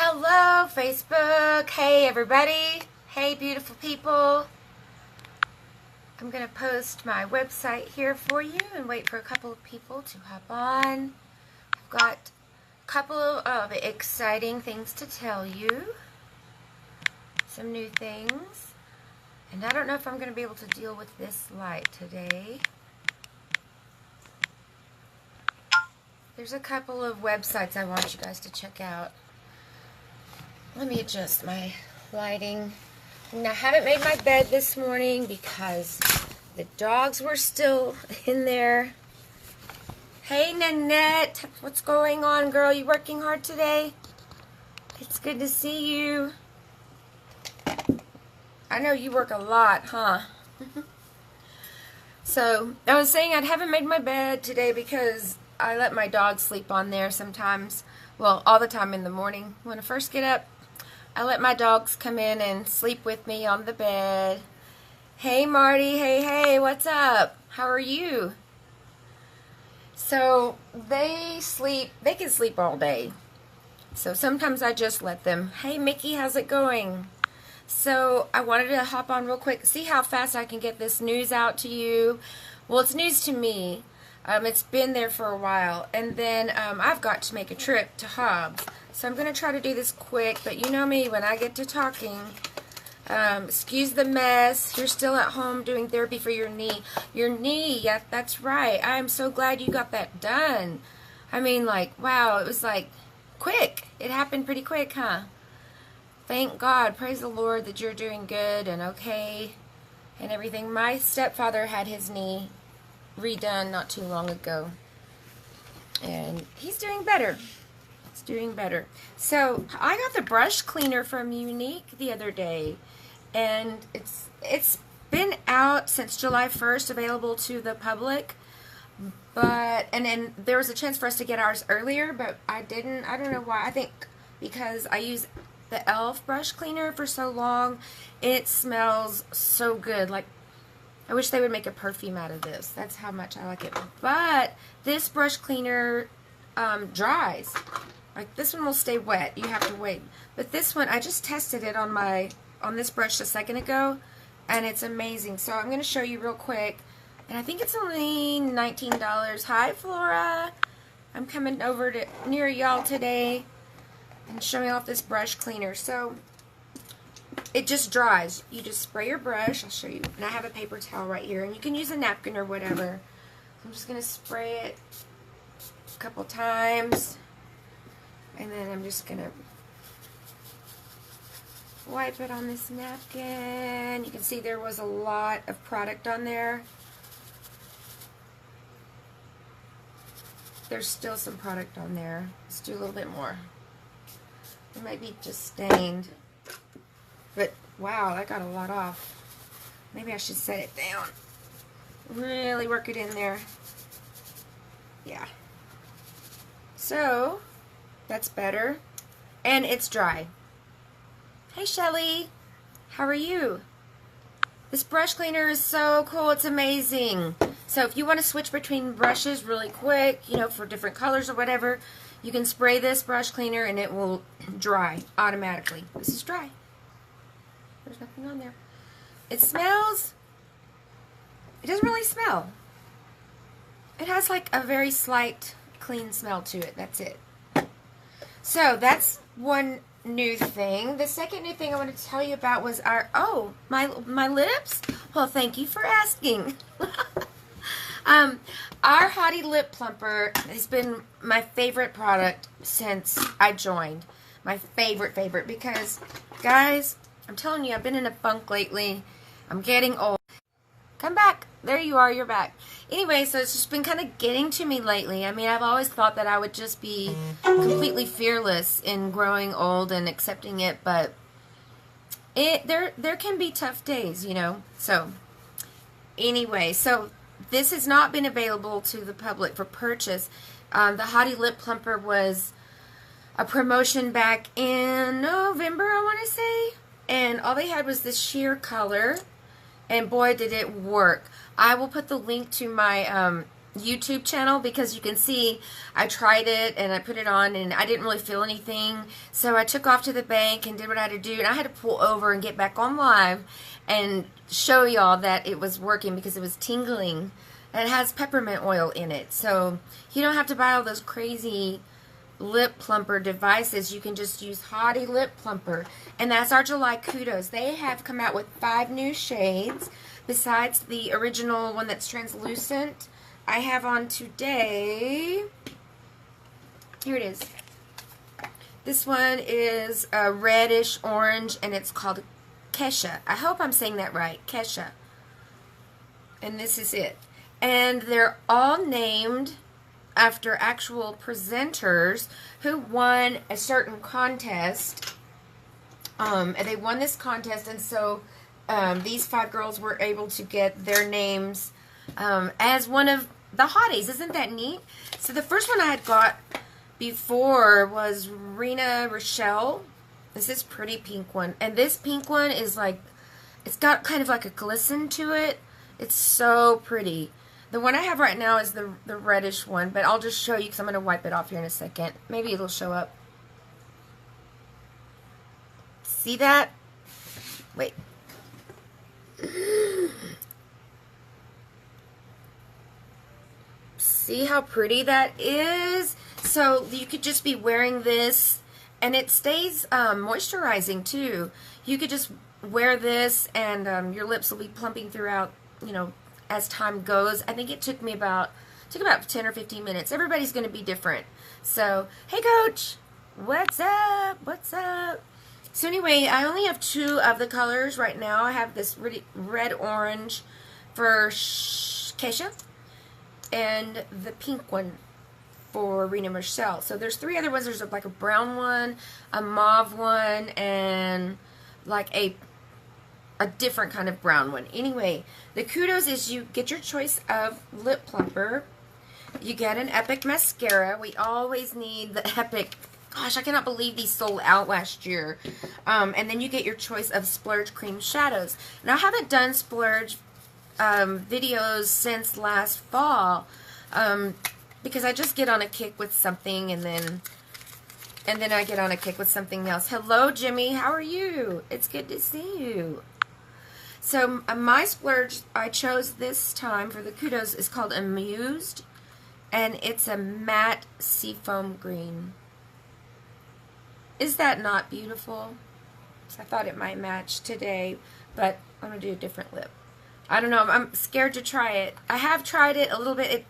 Hello, Facebook. Hey, everybody. Hey, beautiful people. I'm going to post my website here for you and wait for a couple of people to hop on. I've got a couple of exciting things to tell you. Some new things. And I don't know if I'm going to be able to deal with this light today. There's a couple of websites I want you guys to check out. Let me adjust my lighting. And I haven't made my bed this morning because the dogs were still in there. Hey, Nanette. What's going on, girl? You working hard today? It's good to see you. I know you work a lot, huh? So, I was saying I haven't made my bed today because I let my dog sleep on there sometimes. Well, all the time in the morning. When I first get up, I let my dogs come in and sleep with me on the bed. Hey, Marty. Hey, what's up? How are you? So, they can sleep all day. So, sometimes I just let them. Hey, Mickey, how's it going? So, I wanted to hop on real quick, see how fast I can get this news out to you. Well, it's news to me. It's been there for a while. And then I've got to make a trip to Hobbs. So I'm going to try to do this quick, but you know me, when I get to talking, excuse the mess. You're still at home doing therapy for your knee. Your knee, yeah, that's right. I'm so glad you got that done. I mean, like, wow, it was like quick. It happened pretty quick, huh? Thank God. Praise the Lord that you're doing good and okay and everything. My stepfather had his knee redone not too long ago, and he's doing better. It's doing better. So I got the brush cleaner from Unique the other day, and it's been out since July 1st, available to the public. And then there was a chance for us to get ours earlier, but I didn't. I don't know why. I think because I use the e.l.f. brush cleaner for so long, it smells so good. Like, I wish they would make a perfume out of this. That's how much I like it. But this brush cleaner dries. Like, this one will stay wet. You have to wait. But this one, I just tested it on this brush a second ago, and it's amazing. So I'm going to show you real quick. And I think it's only $19. Hi, Flora. I'm coming over to near y'all today and showing off this brush cleaner. So it just dries. You just spray your brush. I'll show you. And I have a paper towel right here. And you can use a napkin or whatever. I'm just going to spray it a couple times. And then I'm just going to wipe it on this napkin. You can see there was a lot of product on there. There's still some product on there. Let's do a little bit more. It might be just stained. But, wow, that got a lot off. Maybe I should set it down. Really work it in there. Yeah. So, that's better. And it's dry. Hey, Shelly. How are you? This brush cleaner is so cool. It's amazing. So, if you want to switch between brushes really quick, you know, for different colors or whatever, you can spray this brush cleaner and it will dry automatically. This is dry. There's nothing on there. It smells, it doesn't really smell. It has like a very slight clean smell to it. That's it. So that's one new thing. The second new thing I wanted to tell you about was my lips. Well, thank you for asking. Our Hottie lip plumper has been my favorite product since I joined. My favorite because, guys, I'm telling you, I've been in a funk lately. I'm getting old. Come back. There you are. You're back. Anyway, so it's just been kind of getting to me lately. I mean, I've always thought that I would just be completely fearless in growing old and accepting it, but there can be tough days, you know. So, anyway, so this has not been available to the public for purchase. The Hottie lip plumper was a promotion back in November, I want to say. And all they had was this sheer color. And boy, did it work. I will put the link to my YouTube channel, because you can see I tried it and I put it on and I didn't really feel anything. So I took off to the bank and did what I had to do, and I had to pull over and get back on live and show y'all that it was working because it was tingling. And it has peppermint oil in it, so you don't have to buy all those crazy lip plumper devices. You can just use Hottie lip plumper. And that's our July Kudos. They have come out with 5 new shades besides the original one that's translucent. I have on today, here it is. This one is a reddish orange, and it's called Kesha. I hope I'm saying that right, Kesha. And this is it. And they're all named after actual presenters who won a certain contest. And they won this contest, and so these 5 girls were able to get their names as one of the hotties. Isn't that neat? So the first one I had got before was Rena Rochelle. This is pretty pink one. And this pink one is like, it's got kind of like a glisten to it. It's so pretty. The one I have right now is the reddish one, but I'll just show you because I'm going to wipe it off here in a second. Maybe it'll show up. See that? Wait. See how pretty that is? So you could just be wearing this, and it stays moisturizing too. You could just wear this, and your lips will be plumping throughout, you know, as time goes. I think it took me about 10 or 15 minutes. Everybody's going to be different. So, hey Coach, what's up? What's up? So anyway, I only have 2 of the colors right now. I have this really red orange for Keisha and the pink one for Rena Michelle. So there's 3 other ones. There's like a brown one, a mauve one, and like a different kind of brown one. Anyway, the Kudos is you get your choice of lip plumper. You get an Epic mascara. We always need the Epic. Gosh, I cannot believe these sold out last year. And then you get your choice of Splurge cream shadows. Now, I haven't done Splurge videos since last fall because I just get on a kick with something, and then I get on a kick with something else. Hello, Jimmy. How are you? It's good to see you. So my Splurge I chose this time for the Kudos is called Amused, and it's a matte seafoam green. Is that not beautiful? So I thought it might match today, but I'm going to do a different lip. I don't know. I'm scared to try it. I have tried it a little bit.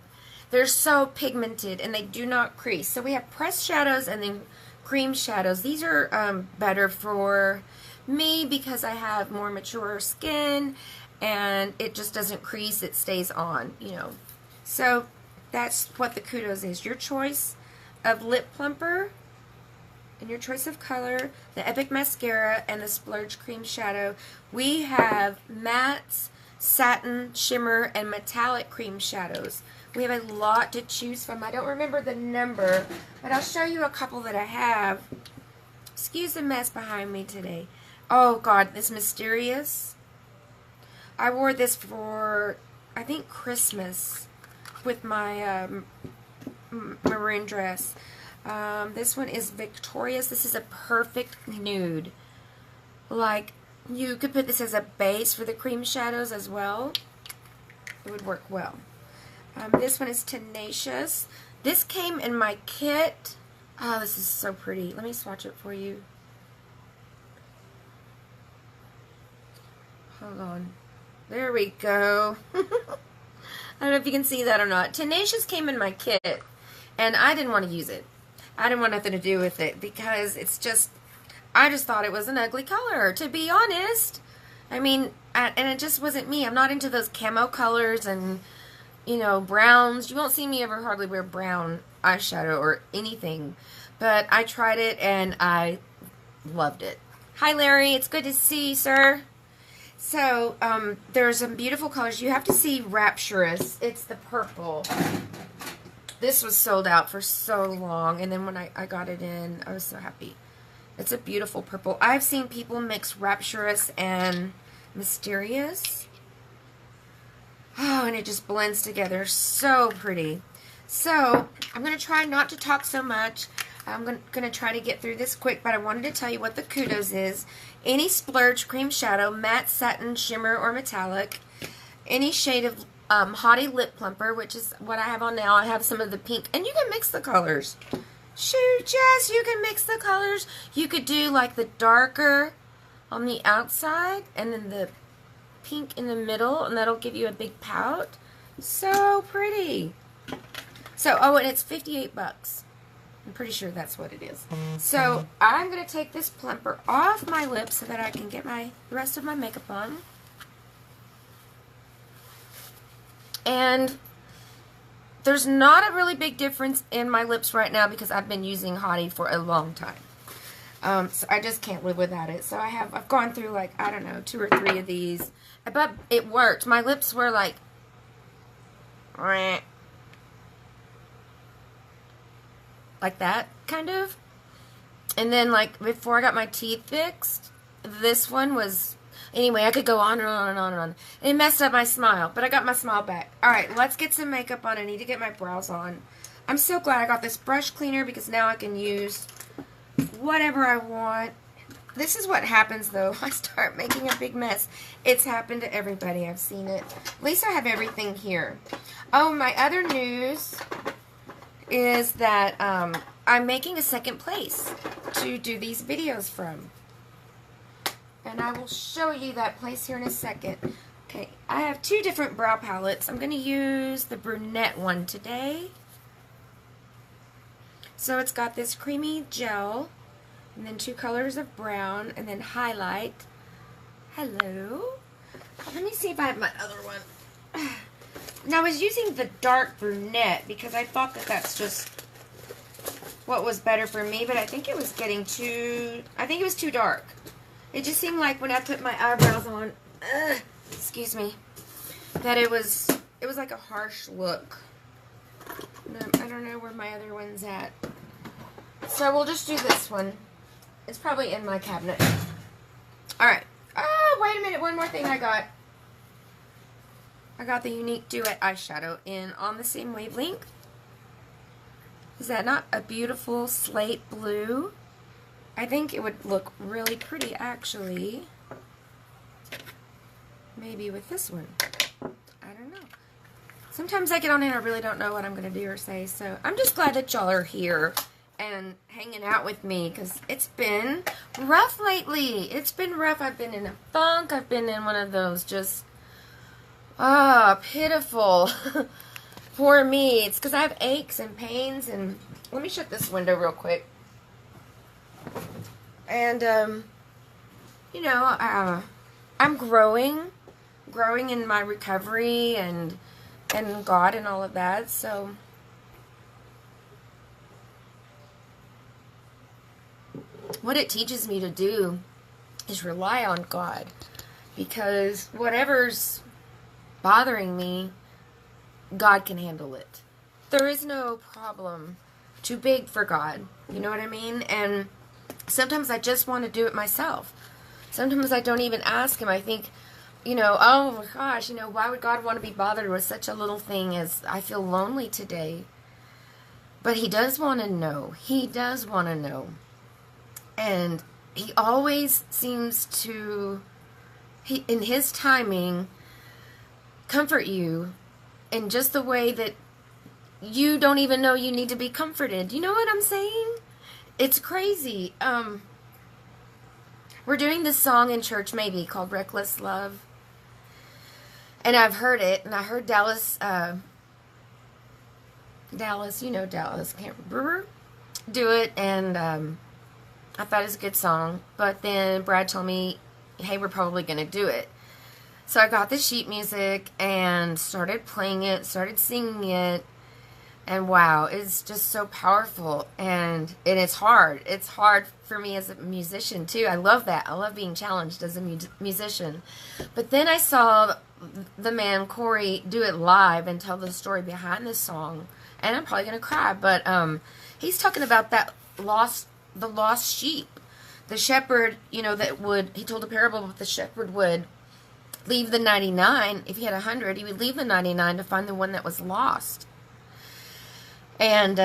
They're so pigmented, and they do not crease. So we have pressed shadows and then cream shadows. These are better for me because I have more mature skin, and it just doesn't crease. It stays on, you know. So that's what the Kudos is. Your choice of lip plumper and your choice of color, the Epic mascara, and the Splurge cream shadow. We have mattes, satin, shimmer, and metallic cream shadows. We have a lot to choose from. I don't remember the number, but I'll show you a couple that I have. Excuse the mess behind me today. Oh God, this Mysterious. I wore this for, I think, Christmas with my maroon dress. This one is Victorious. This is a perfect nude. Like, you could put this as a base for the cream shadows as well. It would work well. This one is Tenacious. This came in my kit. Oh, this is so pretty. Let me swatch it for you. Hold on. There we go. I don't know if you can see that or not. Tenacious came in my kit, and I didn't want to use it. I didn't want nothing to do with it because it's just, I just thought it was an ugly color, to be honest. I mean, and it just wasn't me. I'm not into those camo colors and, you know, browns. You won't see me ever hardly wear brown eyeshadow or anything. But I tried it, and I loved it. Hi, Larry. It's good to see you, sir. So, there's some beautiful colors. You have to see Rapturous. It's the purple. This was sold out for so long, and then when I got it in, I was so happy. It's a beautiful purple. I've seen people mix Rapturous and Mysterious. Oh, and it just blends together so pretty. So, I'm going to try not to talk so much. I'm going to try to get through this quick, but I wanted to tell you what the Kudos is. Any Splurge Cream Shadow, Matte Satin, Shimmer, or Metallic. Any shade of Hottie Lip Plumper, which is what I have on now. I have some of the pink, and you can mix the colors. Shoot, Jess, you can mix the colors. You could do like the darker on the outside, and then the pink in the middle, and that'll give you a big pout. So pretty. So, oh, and it's 58 bucks. I'm pretty sure that's what it is. So, I'm going to take this plumper off my lips so that I can get the rest of my makeup on. And there's not a really big difference in my lips right now because I've been using Hottie for a long time. So I just can't live without it. So I've gone through like, I don't know, 2 or 3 of these. But it worked. My lips were like that, kind of. And then, like, before I got my teeth fixed, this one was... Anyway, I could go on and on and on and on. And it messed up my smile, but I got my smile back. Alright, let's get some makeup on. I need to get my brows on. I'm so glad I got this brush cleaner because now I can use whatever I want. This is what happens, though. I start making a big mess. It's happened to everybody. I've seen it. At least I have everything here. Oh, my other news is that I'm making a second place to do these videos from. And I will show you that place here in a second. Okay, I have 2 different brow palettes. I'm going to use the brunette one today. So it's got this creamy gel, and then 2 colors of brown, and then highlight. Hello. Let me see if I have my other one. Now, I was using the dark brunette because I thought that that's just what was better for me, but I think it was getting too... I think it was too dark. It just seemed like when I put my eyebrows on, excuse me, that it was like a harsh look. I don't know where my other one's at. So we'll just do this one. It's probably in my cabinet. Alright. Oh, wait a minute. One more thing I got. I got the Unique Duet eyeshadow in On the Same Wavelength. Is that not a beautiful slate blue? I think it would look really pretty, actually. Maybe with this one. I don't know. Sometimes I get on and I really don't know what I'm going to do or say, so I'm just glad that y'all are here and hanging out with me, because it's been rough lately. It's been rough. I've been in a funk. I've been in one of those just, pitiful. Poor me. It's because I have aches and pains, and let me shut this window real quick. And, you know, I'm growing in my recovery and God and all of that, so what it teaches me to do is rely on God, because whatever's bothering me, God can handle it. There is no problem too big for God, you know what I mean? And sometimes I just want to do it myself. Sometimes I don't even ask Him. I think, you know, oh my gosh, you know, why would God want to be bothered with such a little thing as I feel lonely today? But He does want to know. He does want to know. And He always seems to, in His timing, comfort you in just the way that you don't even know you need to be comforted. You know what I'm saying? It's crazy. We're doing this song in church maybe called Reckless Love. And I've heard it, and I heard Dallas, you know Dallas, can't remember, do it, and I thought it was a good song. But then Brad told me, hey, we're probably going to do it. So I got the sheet music and started playing it, started singing it. And wow, it's just so powerful, and it's hard. It's hard for me as a musician, too. I love that. I love being challenged as a musician. But then I saw the man, Corey, do it live and tell the story behind this song. And I'm probably going to cry, but he's talking about the lost sheep. The shepherd, you know, he told a parable of the shepherd would leave the 99. If he had 100, he would leave the 99 to find the one that was lost. And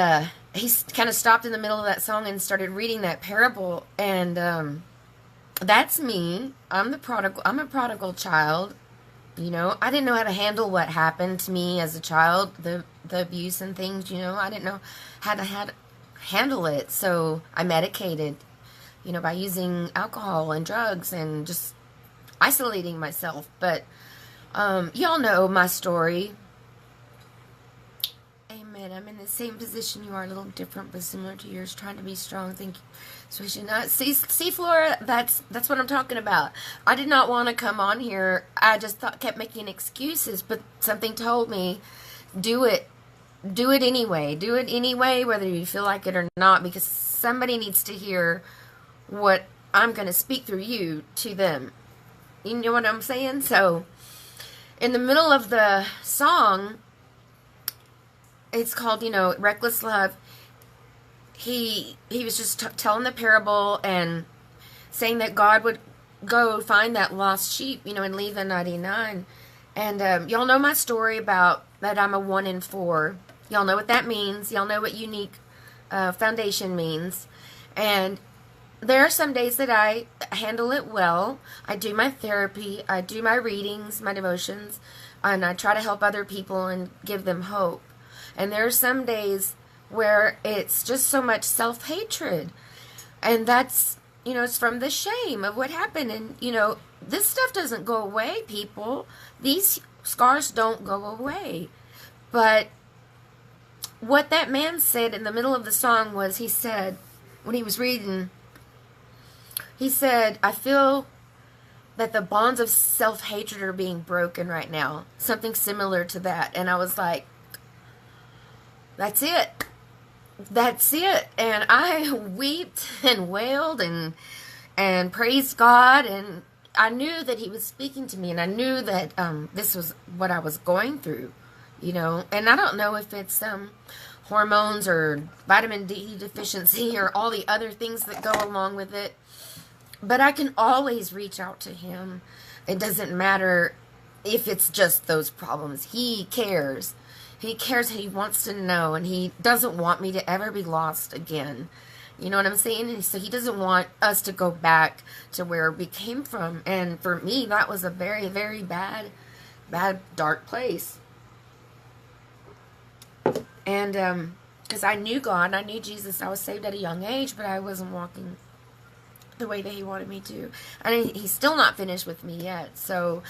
he kind of stopped in the middle of that song and started reading that parable. And that's me. I'm a prodigal child. You know, I didn't know how to handle what happened to me as a child, the abuse and things, you know. I didn't know how to handle it. So I medicated, you know, by using alcohol and drugs and just isolating myself. But y'all know my story. Amen. I'm in the same position you are, a little different but similar to yours, trying to be strong. Thank you. So we should not see Flora. That's what I'm talking about. I did not want to come on here. I just kept making excuses, but something told me, do it anyway. Do it anyway, whether you feel like it or not, because somebody needs to hear what I'm going to speak through you to them. You know what I'm saying? So in the middle of the song, it's called, you know, Reckless Love. He was just telling the parable and saying that God would go find that lost sheep, you know, and leave the 99. And y'all know my story about that I'm a 1 in 4. Y'all know what that means. Y'all know what unique foundation means. And there are some days that I handle it well. I do my therapy. I do my readings, my devotions, and I try to help other people and give them hope. And there are some days where it's just so much self-hatred. And that's, you know, it's from the shame of what happened. And, you know, this stuff doesn't go away, people. These scars don't go away. But what that man said in the middle of the song was, he said, when he was reading, he said, I feel that the bonds of self-hatred are being broken right now. Something similar to that. And I was like, that's it. That's it. And I wept and wailed and praised God, and I knew that he was speaking to me, and I knew that this was what I was going through, you know. And I don't know if it's hormones or vitamin D deficiency or all the other things that go along with it, but I can always reach out to him. It doesn't matter if it's just those problems. He cares. He cares. He wants to know, and he doesn't want me to ever be lost again. You know what I'm saying? And so he doesn't want us to go back to where we came from. And for me, that was a very, very bad, dark place. And because I knew God, I knew Jesus, I was saved at a young age, but I wasn't walking the way that he wanted me to. And he's still not finished with me yet. So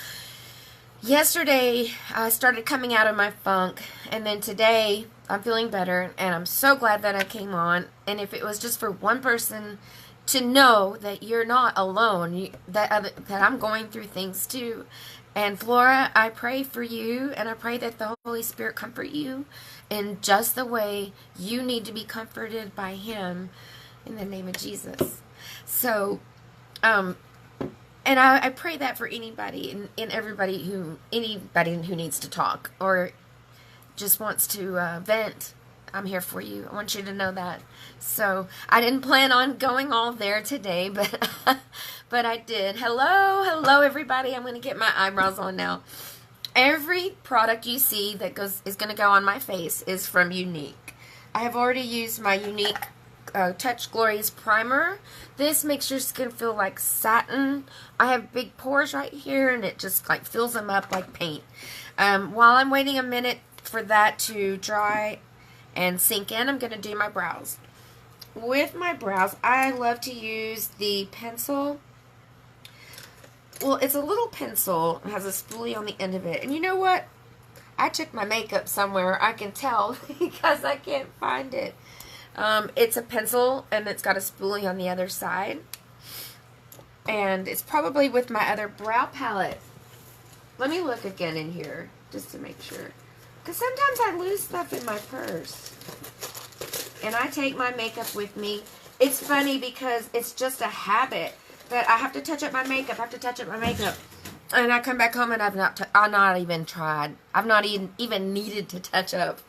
yesterday, I started coming out of my funk, and then today, I'm feeling better, and I'm so glad that I came on. And if it was just for one person to know that you're not alone, that I'm going through things too. And Flora, I pray for you, and I pray that the Holy Spirit comfort you in just the way you need to be comforted by him, in the name of Jesus. So, and I pray that for anybody and anybody who needs to talk or just wants to vent. I'm here for you. I want you to know that. So I didn't plan on going all there today, but but I did. Hello everybody. I'm going to get my eyebrows on now. Every product you see that is going to go on my face is from Unique. I have already used my Unique Touch Glorious Primer. This makes your skin feel like satin. I have big pores right here, and it just like fills them up like paint. While I'm waiting a minute for that to dry and sink in, I'm going to do my brows. With my brows, I love to use the pencil. Well, it's a little pencil. It has a spoolie on the end of it. And you know what? I took my makeup somewhere. I can tell because I can't find it. It's a pencil, and it's got a spoolie on the other side. And it's probably with my other brow palette. Let me look again in here, just to make sure. Because sometimes I lose stuff in my purse. And I take my makeup with me. It's funny because it's just a habit that I have to touch up my makeup. And I come back home and I've not even tried. I've not even needed to touch up.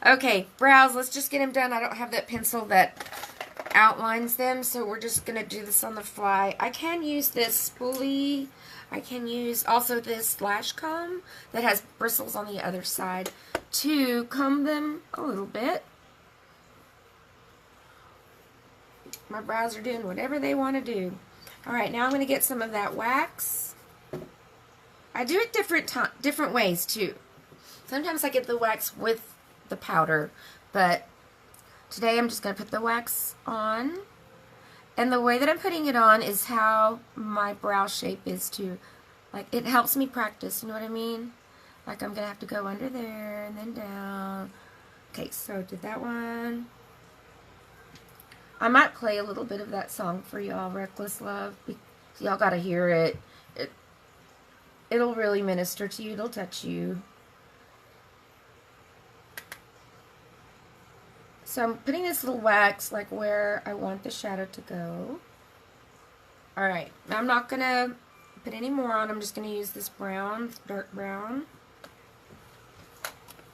Okay, brows. Let's just get them done. I don't have that pencil that outlines them, so we're just going to do this on the fly. I can use this spoolie. I can use also this lash comb that has bristles on the other side to comb them a little bit. My brows are doing whatever they want to do. Alright, now I'm going to get some of that wax. I do it different ways too. Sometimes I get the wax with the powder, but today I'm just going to put the wax on. And the way that I'm putting it on is how my brow shape is too. Like, it helps me practice, you know what I mean? Like, I'm going to have to go under there and then down. Okay, so did that one. I might play a little bit of that song for y'all, Reckless Love. Y'all got to hear it. It'll really minister to you. It'll touch you. So I'm putting this little wax like where I want the shadow to go. Alright, now I'm not going to put any more on. I'm just going to use this brown, dark brown.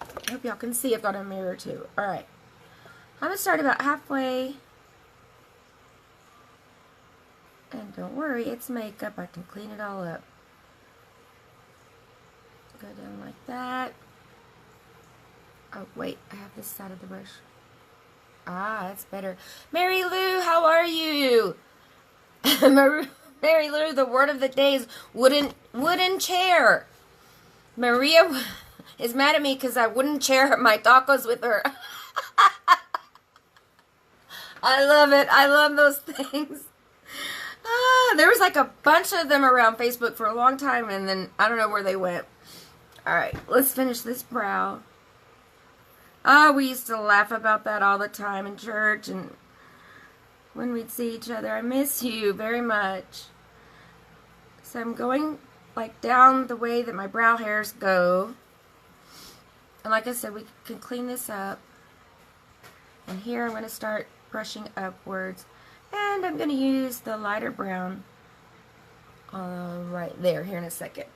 I hope y'all can see. I've got a mirror too. Alright, I'm going to start about halfway. And don't worry, it's makeup. I can clean it all up. Go down like that. Oh, wait, I have this side of the brush. Ah, that's better. Mary Lou, how are you? Mary Lou, the word of the day is wooden chair. Maria is mad at me because I wouldn't share my tacos with her. I love it. I love those things. There was like a bunch of them around Facebook for a long time, and then I don't know where they went. Alright, let's finish this brow. Oh, we used to laugh about that all the time in church and when we'd see each other. I miss you very much. So I'm going like down the way that my brow hairs go. And like I said, we can clean this up. And here I'm going to start brushing upwards. And I'm going to use the lighter brown right there here in a second.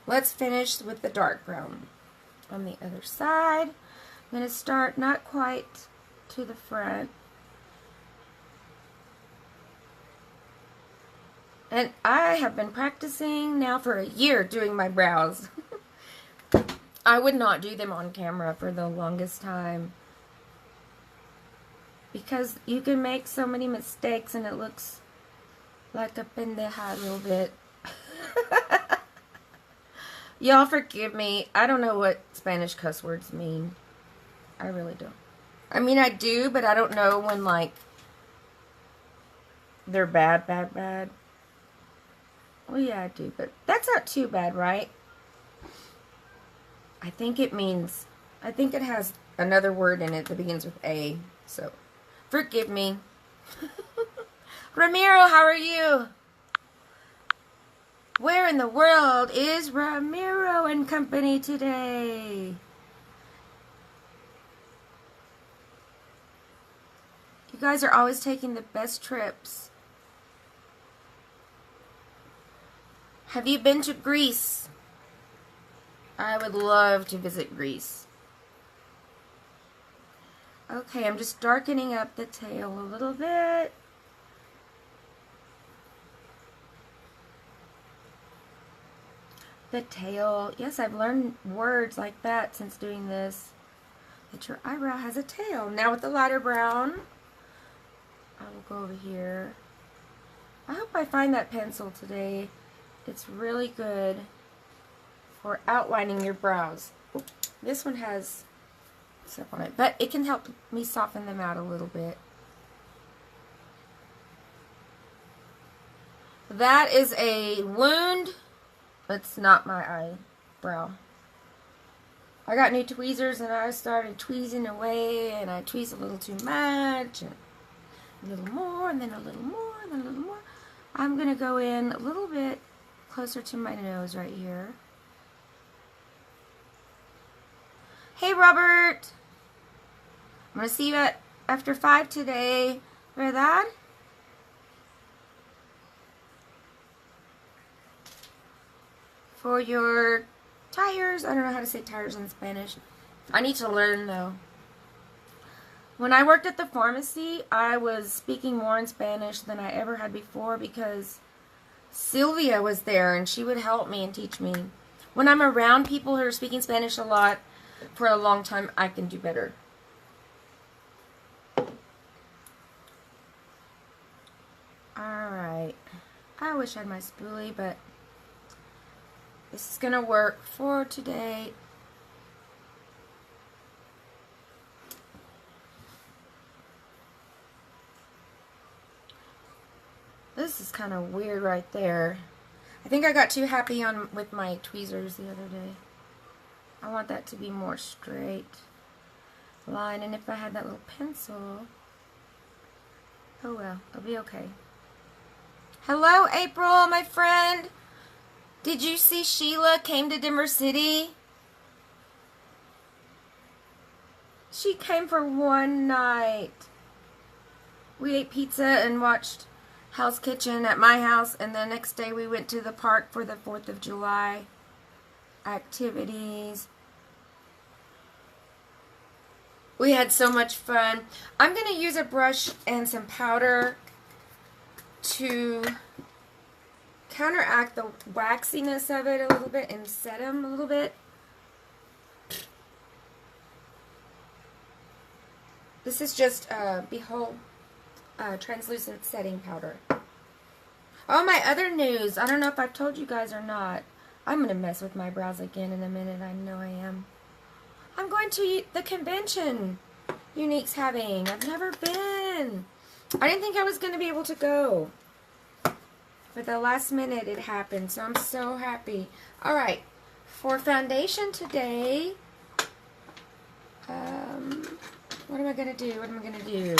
Let's finish with the dark brown on the other side. I'm going to start not quite to the front. And I have been practicing now for a year doing my brows. I would not do them on camera for the longest time. Because you can make so many mistakes and it looks like a pendeja a little bit. Y'all forgive me. I don't know what Spanish cuss words mean. I really don't. I mean, I do, but I don't know when, like, they're bad. Well, yeah, I do, but that's not too bad, right? I think it has another word in it that begins with A, so forgive me. Ramiro, how are you? Where in the world is Ramiro and company today? You guys are always taking the best trips. Have you been to Greece? I would love to visit Greece. Okay, I'm just darkening up the tail a little bit. The tail. Yes, I've learned words like that since doing this. That your eyebrow has a tail. Now with the lighter brown, I will go over here. I hope I find that pencil today. It's really good for outlining your brows. This one has stuff on it, but it can help me soften them out a little bit. That is a wound. It's not my eyebrow. I got new tweezers and I started tweezing away, and I tweezed a little too much, and a little more, and then a little more, and then a little more. I'm going to go in a little bit closer to my nose right here. Hey, Robert. I'm going to see you at after 5 today. ¿Verdad? For your tires. I don't know how to say tires in Spanish. I need to learn, though. When I worked at the pharmacy, I was speaking more in Spanish than I ever had before because Sylvia was there and she would help me and teach me. When I'm around people who are speaking Spanish a lot for a long time, I can do better. Alright. I wish I had my spoolie, but this is going to work for today. This is kind of weird right there. I think I got too happy with my tweezers the other day. I want that to be more straight line, and if I had that little pencil, oh well, it'll be okay. Hello, April, my friend. Did you see Sheila came to Dimmer City? She came for one night. We ate pizza and watched Hell's Kitchen at my house, and the next day we went to the park for the 4th of July activities. We had so much fun. I'm going to use a brush and some powder to counteract the waxiness of it a little bit and set them a little bit. This is just Behold translucent setting powder. Oh, my other news. I don't know if I've told you guys or not. I'm going to mess with my brows again in a minute. I know I am. I'm going to the convention Unique's having. I've never been. I didn't think I was going to be able to go. But the last minute it happened, so I'm so happy. Alright, for foundation today, what am I going to do? What am I going to do?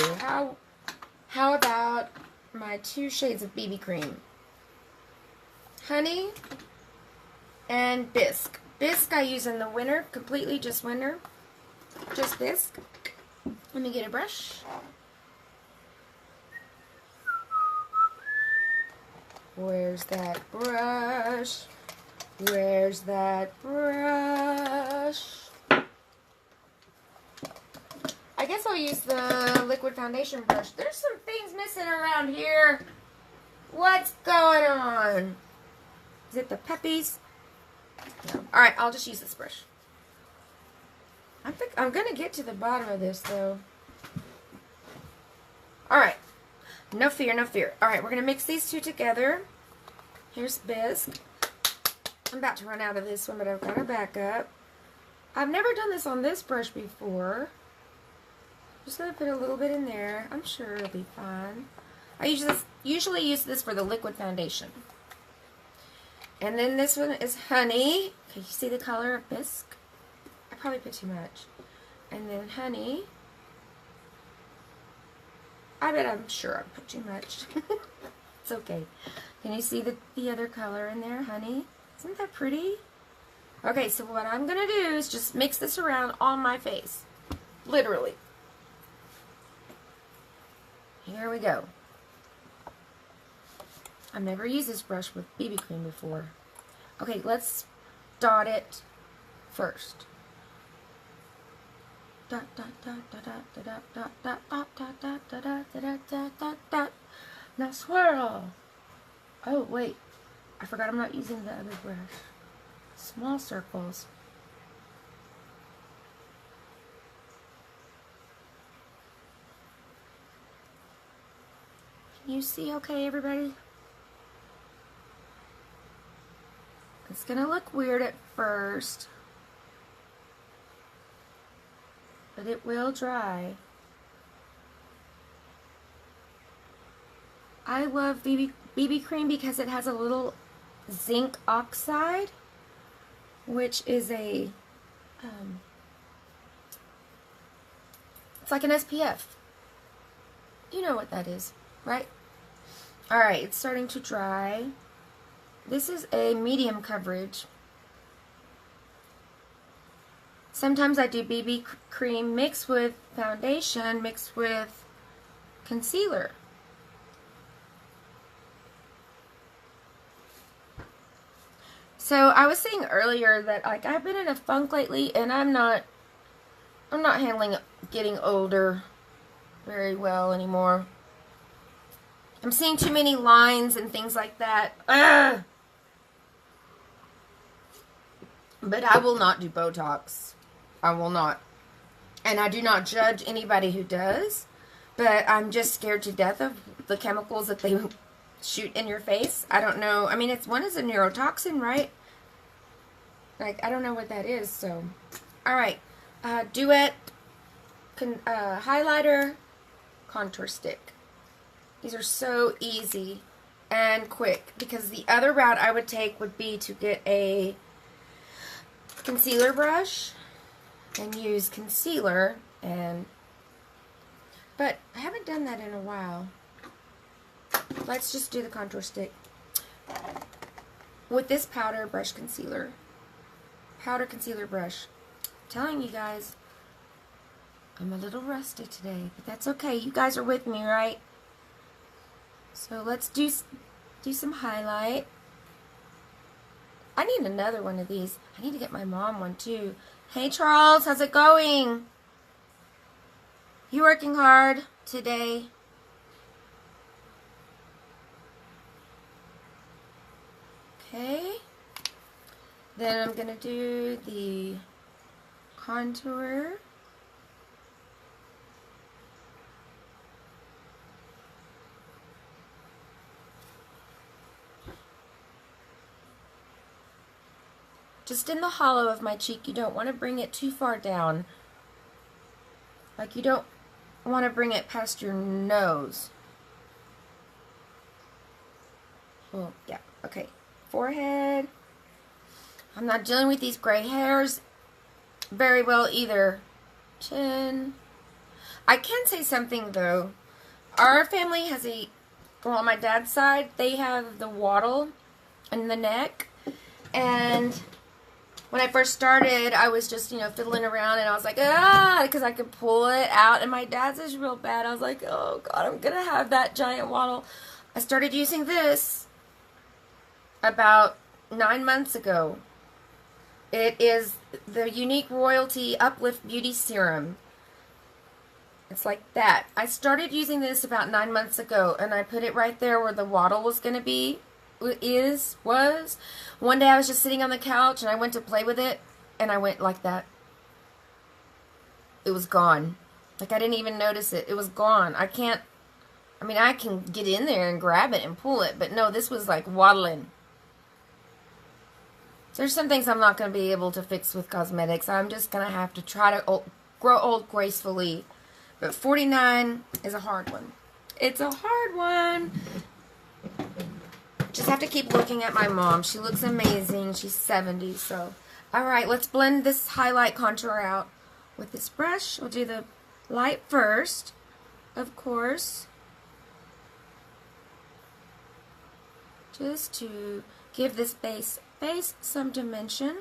How about my 2 shades of BB cream? Honey and Bisque. Bisque I use in the winter, completely just winter. Just Bisque. Let me get a brush. Where's that brush? Where's that brush? I guess I'll use the liquid foundation brush. There's some things missing around here. What's going on? Is it the puppies? No. Alright, I'll just use this brush. I'm going to get to the bottom of this, though. Alright. No fear, no fear. Alright, we're going to mix these two together. Here's Bisque. I'm about to run out of this one, but I've got a backup. I've never done this on this brush before. Just going to put a little bit in there. I'm sure it'll be fine. I usually use this for the liquid foundation. And then this one is Honey. Okay, you see the color of Bisque? I probably put too much. And then Honey. I'm sure I put too much. It's okay. Can you see the other color in there, Honey? Isn't that pretty? Okay, so what I'm going to do is just mix this around on my face. Literally. Here we go. I've never used this brush with BB cream before. Okay, let's dot it first. Dot, dot, dot, dot, dot, dot, dot, dot, dot, dot, dot, dot, dot, dot, dot, dot. Now swirl. Oh, wait. I forgot I'm not using the other brush. Small circles. Can you see okay, everybody? It's going to look weird at first, but it will dry. I love BB cream because it has a little zinc oxide, which is a, it's like an SPF. You know what that is, right? Alright, it's starting to dry. This is a medium coverage. Sometimes I do BB cream mixed with foundation, mixed with concealer. So I was saying earlier that like I've been in a funk lately, and I'm not handling getting older. very well anymore. I'm seeing too many lines and things like that. Ugh. But I will not do Botox. I will not. And I do not judge anybody who does. But I'm just scared to death of the chemicals that they shoot in your face. I don't know. I mean, one is a neurotoxin, right? Like, I don't know what that is, so. Alright. Duet, highlighter, contour stick. These are so easy and quick. Because the other route I would take would be to get a concealer brush and use concealer. But I haven't done that in a while. Let's just do the contour stick. With this powder brush concealer. Powder concealer brush. I'm telling you guys, I'm a little rusty today, but that's okay. You guys are with me, right? So let's do some highlight. I need another one of these. I need to get my mom one too. Hey Charles, how's it going? You working hard today? Okay. Then I'm going to do the contour. Just in the hollow of my cheek. You don't want to bring it too far down. Like you don't want to bring it past your nose. Well, yeah, okay. Forehead. I'm not dealing with these gray hairs very well either. Chin. I can say something though. Our family has well, on my dad's side, they have the wattle in the neck. And when I first started, I was just, fiddling around, and I was like, because I could pull it out, and my dad's is real bad. I was like, oh, God, I'm going to have that giant wattle. I started using this about 9 months ago. It is the Unique Royalty Uplift Beauty Serum. It's like that. I started using this about 9 months ago, and I put it right there where the wattle was going to be. Was. One day I was just sitting on the couch and I went to play with it and I went like that. It was gone. Like I didn't even notice it. It was gone. I can get in there and grab it and pull it, but no, this was like waddling. There's some things I'm not going to be able to fix with cosmetics. I'm just going to have to try to grow old gracefully. But 49 is a hard one. It's a hard one. Just have to keep looking at my mom. She looks amazing. She's 70, so. Alright, let's blend this highlight contour out with this brush. We'll do the light first, of course. Just to give this face some dimension.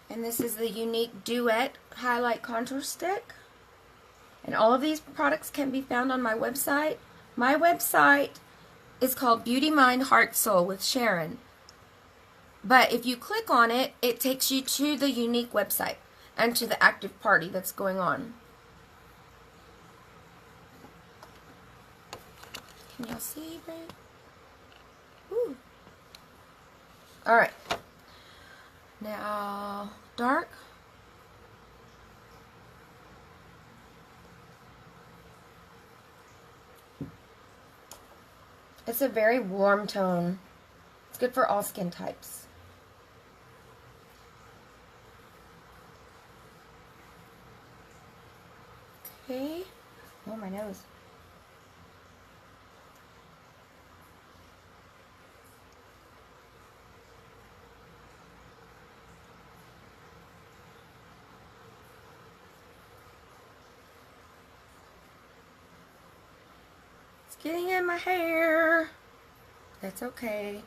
And this is the Unique Duet Highlight Contour Stick. And all of these products can be found on my website. My website is called Beauty Mind Heart Soul with Sharon. But if you click on it, it takes you to the Unique website and to the active party that's going on. Can y'all see, Brad? Woo. Alright. Now, dark. It's a very warm tone. It's good for all skin types. Okay. Oh, my nose. Getting in my hair. That's okay.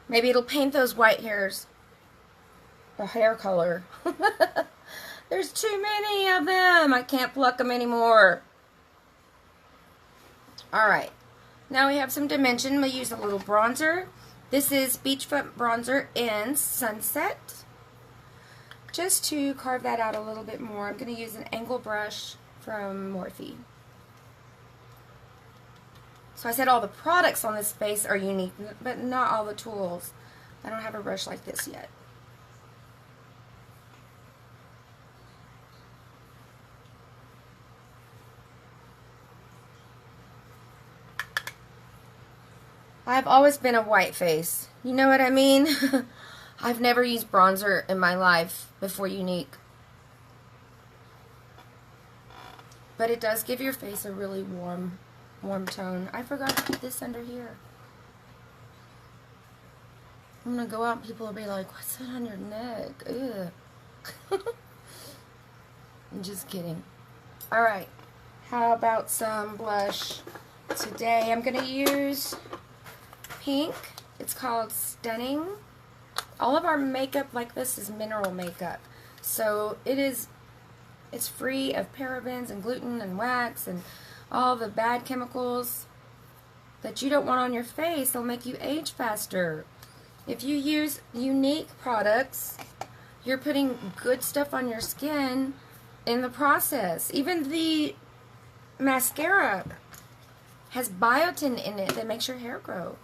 Maybe it'll paint those white hairs a hair color. There's too many of them. I can't pluck them anymore. Alright. Now we have some dimension. We'll use a little bronzer. This is Beachfront Bronzer in Sunset. Just to carve that out a little bit more, I'm going to use an angle brush from Morphe. So I said all the products on this face are unique, but not all the tools. I don't have a brush like this yet. I've always been a white face. You know what I mean? I've never used bronzer in my life before Unique. But it does give your face a really warm tone. I forgot to put this under here. I'm going to go out and people will be like, what's that on your neck? Ugh. I'm just kidding. Alright. How about some blush? Today I'm going to use pink. It's called Stunning. All of our makeup like this is mineral makeup. So it's free of parabens and gluten and wax and all the bad chemicals that you don't want on your face. They'll make you age faster. If you use Unique products, you're putting good stuff on your skin in the process. Even the mascara has biotin in it that makes your hair grow.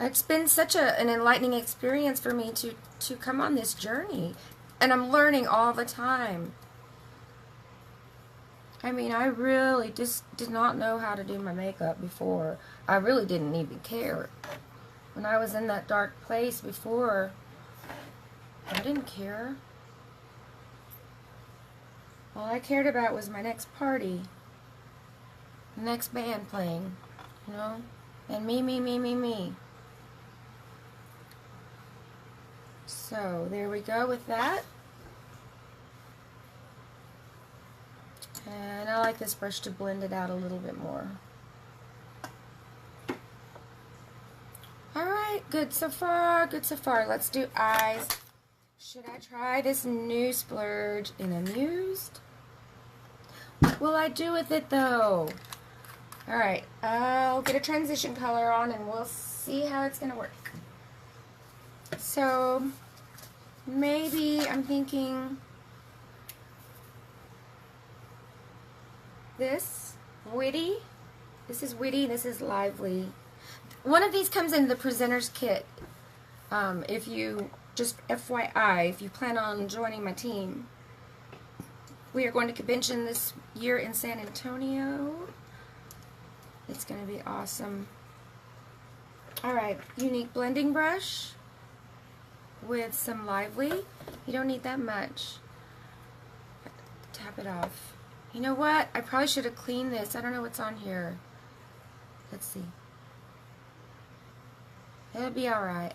It's been such an enlightening experience for me to come on this journey. And I'm learning all the time. I mean, I really just did not know how to do my makeup before. I really didn't even care. When I was in that dark place before, I didn't care. All I cared about was my next party. The next band playing, you know? And me. So, there we go with that. And I like this brush to blend it out a little bit more. Alright, good so far, good so far. Let's do eyes. Should I try this new Splurge in Amused? What will I do with it though? Alright, I'll get a transition color on and we'll see how it's going to work. So, maybe I'm thinking this, Witty. This is Witty, this is Lively. One of these comes in the presenter's kit. If you, just FYI, if you plan on joining my team. We are going to convention this year in San Antonio. It's going to be awesome. Alright, Unique blending brush with some Lively. You don't need that much. Tap it off. You know what? I probably should have cleaned this. I don't know what's on here. Let's see. It'll be alright.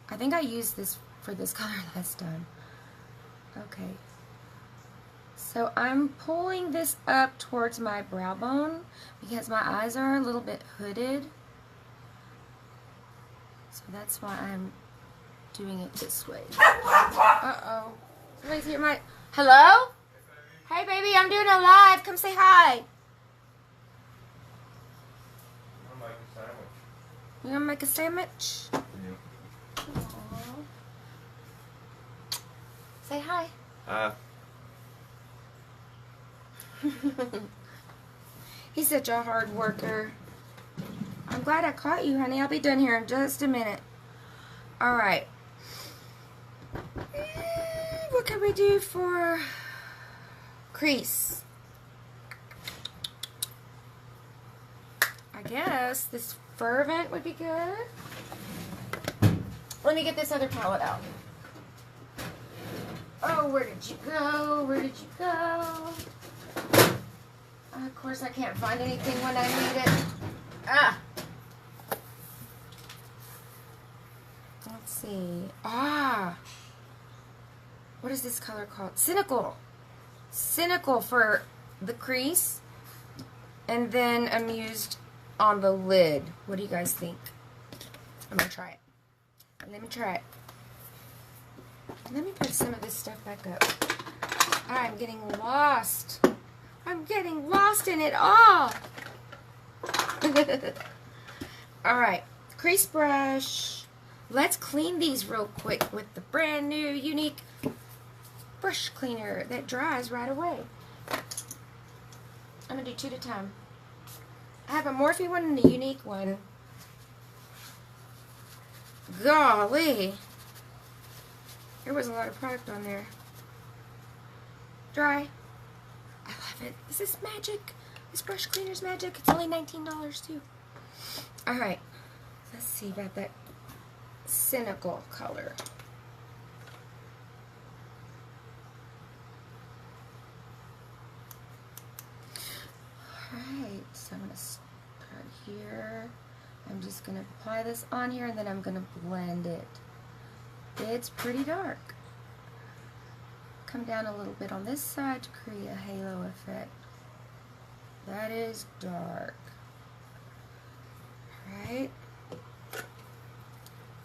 I think I used this for this color last time. Okay. So I'm pulling this up towards my brow bone because my eyes are a little bit hooded. So that's why I'm doing it this way. Uh-oh. Somebody's here. Hello? Hey, baby, I'm doing a live. Come say hi. I'm making a sandwich. You gonna make a sandwich? Yeah. Aww. Say hi. He's such a hard worker. I'm glad I caught you, honey. I'll be done here in just a minute. Alright. What can we do for crease? I guess this Fervent would be good. Let me get this other palette out. Oh, where did you go? Where did you go? Of course, I can't find anything when I need it. Ah! Let's see. Ah! What is this color called? Cynical. Cynical for the crease. And then Amused on the lid. What do you guys think? I'm going to try it. Let me try it. Let me put some of this stuff back up. I'm getting lost. I'm getting lost in it all. Alright, crease brush. Let's clean these real quick with the brand new unique brush cleaner that dries right away. I'm going to do 2 at a time. I have a Morphe one and a unique one. Golly. There was a lot of product on there. Dry. I love it. This is magic. This brush cleaner's magic. It's only $19 too. Alright. Let's see about that cynical color. Alright. So I'm going to start here. I'm just going to apply this on here and then I'm going to blend it. It's pretty dark. Come down a little bit on this side to create a halo effect. That is dark. Alright. I'm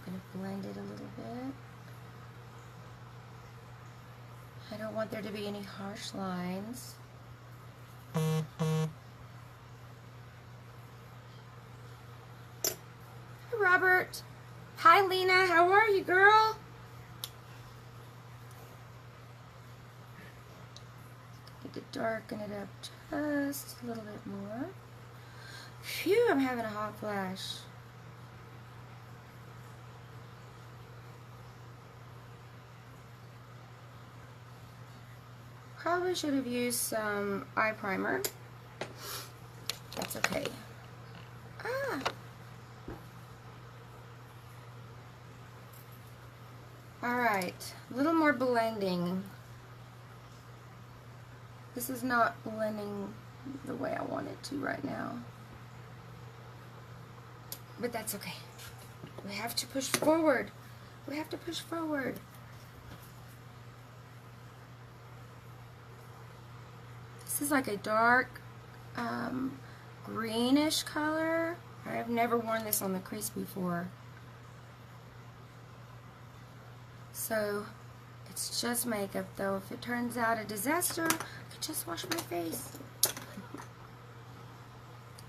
going to blend it a little bit. I don't want there to be any harsh lines. Hi, Robert. Hi, Lena. How are you, girl? Need to darken it up just a little bit more. Phew, I'm having a hot flash. Probably should have used some eye primer. That's okay. Alright, a little more blending. This is not blending the way I want it to right now. But that's okay. We have to push forward. We have to push forward. This is like a dark greenish color. I have never worn this on the crease before. So it's just makeup though. If it turns out a disaster, I can just wash my face.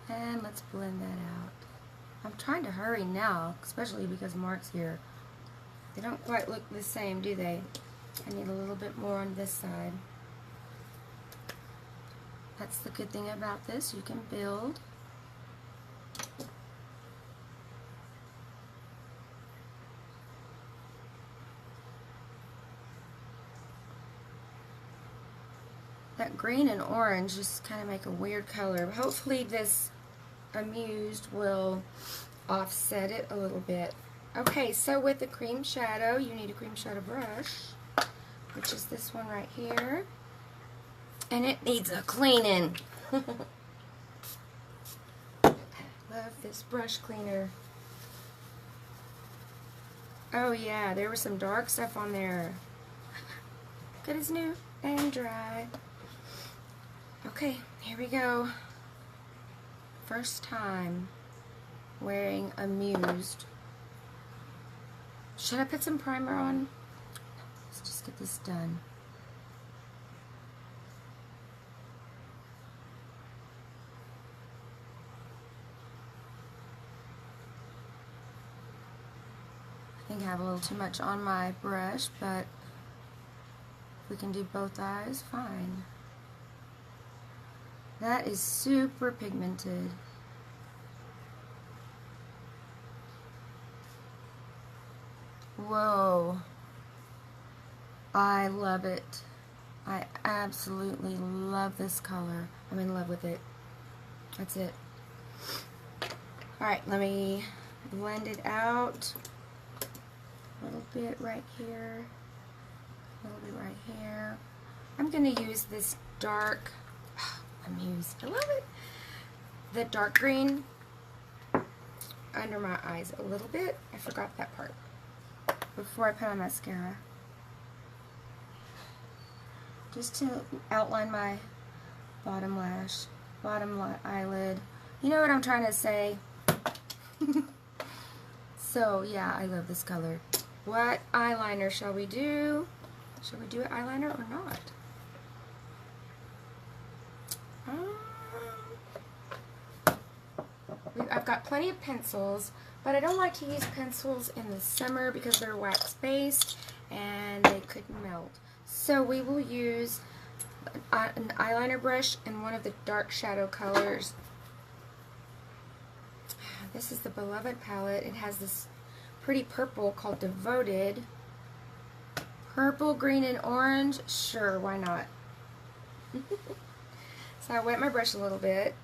And let's blend that out. I'm trying to hurry now, especially because Mark's here. They don't quite look the same, do they? I need a little bit more on this side. That's the good thing about this. You can build. That green and orange just kind of make a weird color. Hopefully this Amused will offset it a little bit. Okay, so with the cream shadow, you need a cream shadow brush, which is this one right here. And it needs a cleaning. Love this brush cleaner. Oh yeah, there was some dark stuff on there. Good as new and dry. Okay, here we go. First time wearing Amused. Should I put some primer on? Let's just get this done. I think I have a little too much on my brush, but if we can do both eyes, fine. That is super pigmented. Whoa. I love it. I absolutely love this color. I'm in love with it. That's it. Alright, let me blend it out. A little bit right here. A little bit right here. I'm going to use this dark Amused. I love it. The dark green under my eyes a little bit. I forgot that part before I put on mascara. Just to outline my bottom lash, bottom eyelid. You know what I'm trying to say? So yeah, I love this color. What eyeliner shall we do? Shall we do an eyeliner or not? plenty of pencils, but I don't like to use pencils in the summer because they're wax-based and they could melt. So we will use an eyeliner brush in one of the dark shadow colors. This is the Beloved palette. It has this pretty purple called Devoted. Purple, green, and orange. Sure, why not? So I wet my brush a little bit.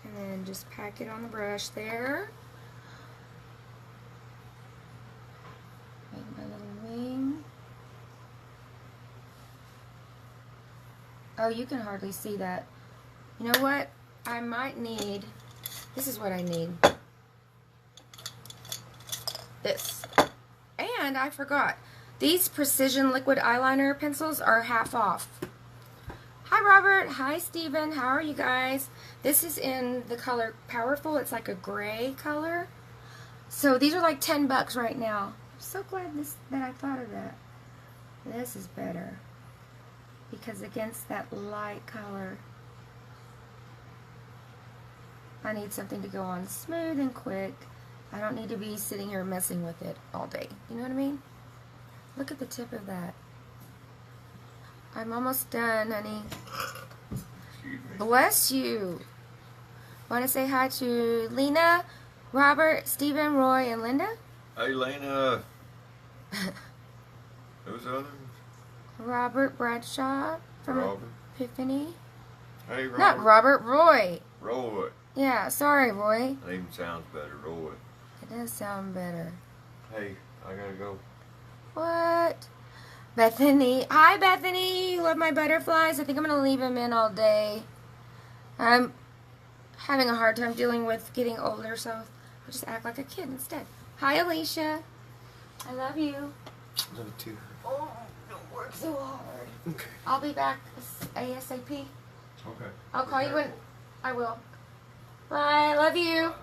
And then just pack it on the brush there. Make my little wing. Oh, you can hardly see that. You know what? I might need, this is what I need. This. And I forgot. These Precision Liquid Eyeliner pencils are half off. Hi Robert. Hi Steven. How are you guys? This is in the color Powerful. It's like a gray color. So these are like $10 right now. I'm so glad that I thought of that. This is better. Because against that light color, I need something to go on smooth and quick. I don't need to be sitting here messing with it all day. You know what I mean? Look at the tip of that. I'm almost done, honey. Bless you. Want to say hi to Lena, Robert, Stephen, Roy, and Linda? Hey, Lena. Who's others? Robert Bradshaw from Robert. Epiphany. Hey, Robert. Not Robert, Roy. Roy. Yeah, sorry, Roy. That even sounds better, Roy. It does sound better. Hey, I gotta go. What? Bethany. Hi, Bethany. You love my butterflies? I think I'm going to leave them in all day. I'm having a hard time dealing with getting older, so I'll just act like a kid instead. Hi, Alicia. I love you. Love you too. Oh, don't work so hard. Okay. I'll be back ASAP. Okay. I'll call you when I will. Bye. I love you.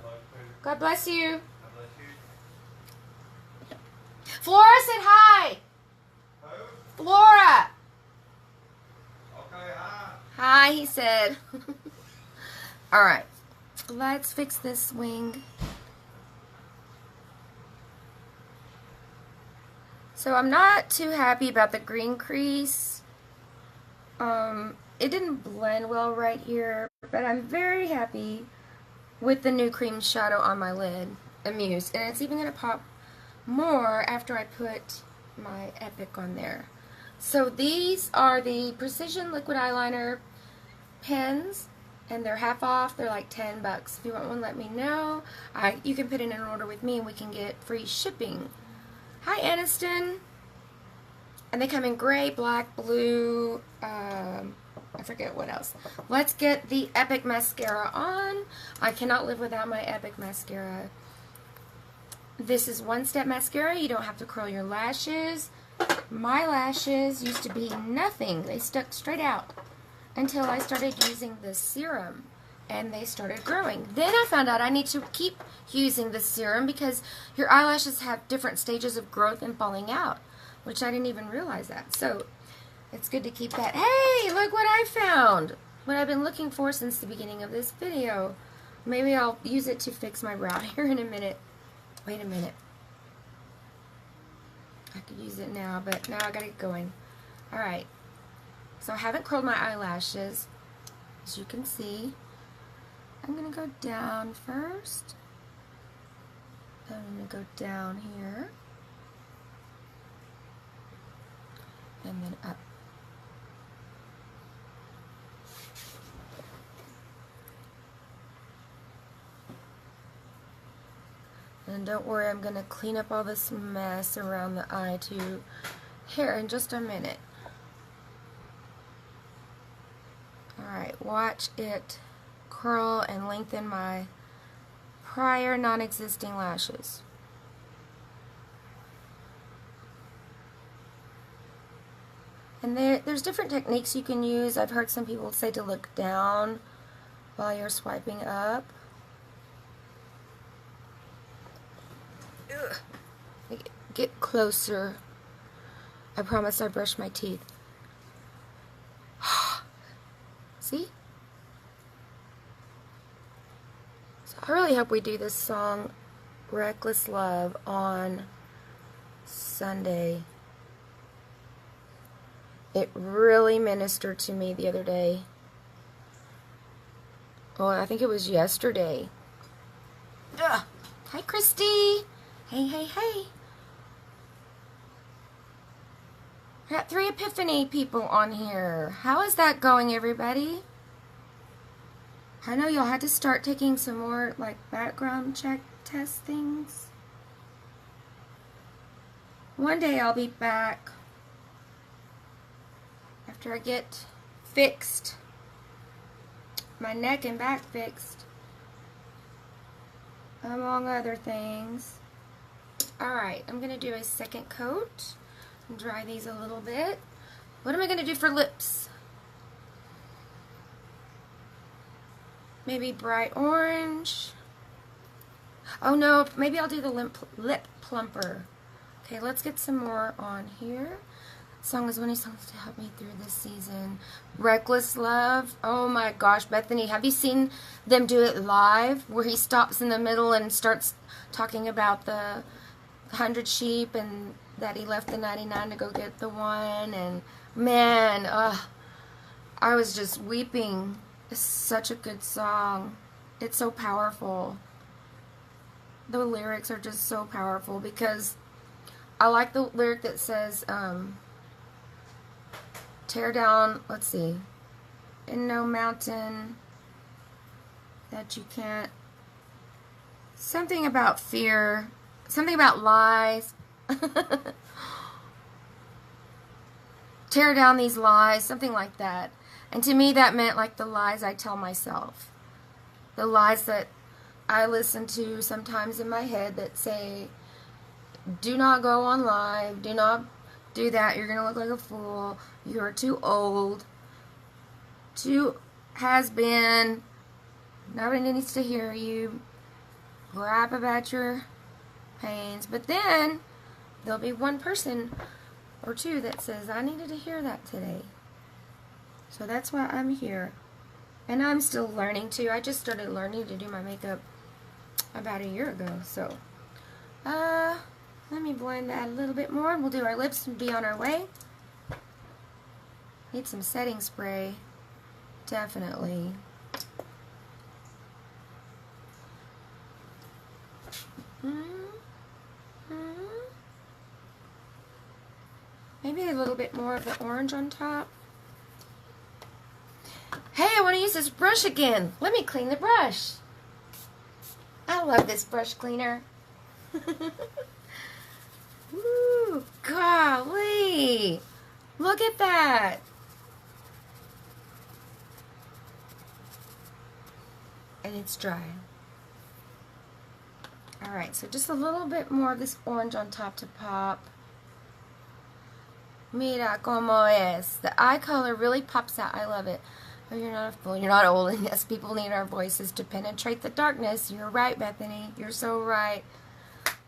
God bless you. Flora said hi. Flora. Okay, hi. Hi, he said. Alright, let's fix this wing. So I'm not too happy about the green crease. It didn't blend well right here, but I'm very happy with the new cream shadow on my lid, Amuse. And it's even going to pop more after I put my Epic on there. So these are the Precision Liquid Eyeliner pens, and they're half off. They're like $10. If you want one, let me know. You can put in an order with me and we can get free shipping. Hi, Aniston. And they come in gray, black, blue, I forget what else. Let's get the Epic Mascara on. I cannot live without my Epic Mascara. This is one-step mascara. You don't have to curl your lashes. My lashes used to be nothing. They stuck straight out until I started using the serum and they started growing. Then I found out I need to keep using the serum because your eyelashes have different stages of growth and falling out, which I didn't even realize that. So it's good to keep that. Hey, look what I found. What I've been looking for since the beginning of this video. Maybe I'll use it to fix my brow hair in a minute. Wait a minute. I could use it now, but now I gotta get going. Alright. So I haven't curled my eyelashes, as you can see. I'm gonna go down first. Then I'm gonna go down here. And then up. And don't worry, I'm going to clean up all this mess around the eye to hair in just a minute. Alright, watch it curl and lengthen my prior non-existing lashes. And there's different techniques you can use. I've heard some people say to look down while you're swiping up. Get closer. I promise I brushed my teeth. See? I really hope we do this song, Reckless Love, on Sunday. It really ministered to me the other day. Oh, I think it was yesterday. Ugh. Hi, Christy. Hey, hey, hey. I got 3 Epiphany people on here. How is that going, everybody? I know y'all had to start taking some more, like, background check test things. One day I'll be back after I get fixed. My neck and back fixed. Among other things. Alright, I'm going to do a second coat. Dry these a little bit. What am I going to do for lips? Maybe bright orange. Oh no, maybe I'll do the lip plumper. Okay, let's get some more on here. Song is one of the songs to help me through this season. Reckless Love. Oh my gosh, Bethany, have you seen them do it live? Where he stops in the middle and starts talking about the 100 sheep and that he left the 99 to go get the one. And man, I was just weeping. It's such a good song. It's so powerful. The lyrics are just so powerful because I like the lyric that says, tear down, let's see, in no mountain that you can't, something about fear, something about lies, tear down these lies, something like that. And to me that meant like the lies I tell myself, the lies that I listen to sometimes in my head that say, do not go on live, do not do that, you're going to look like a fool, you're too old, too has been, nobody needs to hear you, rap about your pains. But then there'll be one person or two that says, I needed to hear that today. So that's why I'm here. And I'm still learning too. I just started learning to do my makeup about a year ago. So let me blend that a little bit more. We'll do our lips and be on our way. Need some setting spray. Definitely. Maybe a little bit more of the orange on top. Hey, I want to use this brush again. Let me clean the brush. I love this brush cleaner. Ooh, golly. Look at that. And it's dry. Alright, so just a little bit more of this orange on top to pop. Mira como es. The eye color really pops out. I love it. Oh, you're not a fool. You're not old. And yes, people need our voices to penetrate the darkness. You're right, Bethany. You're so right.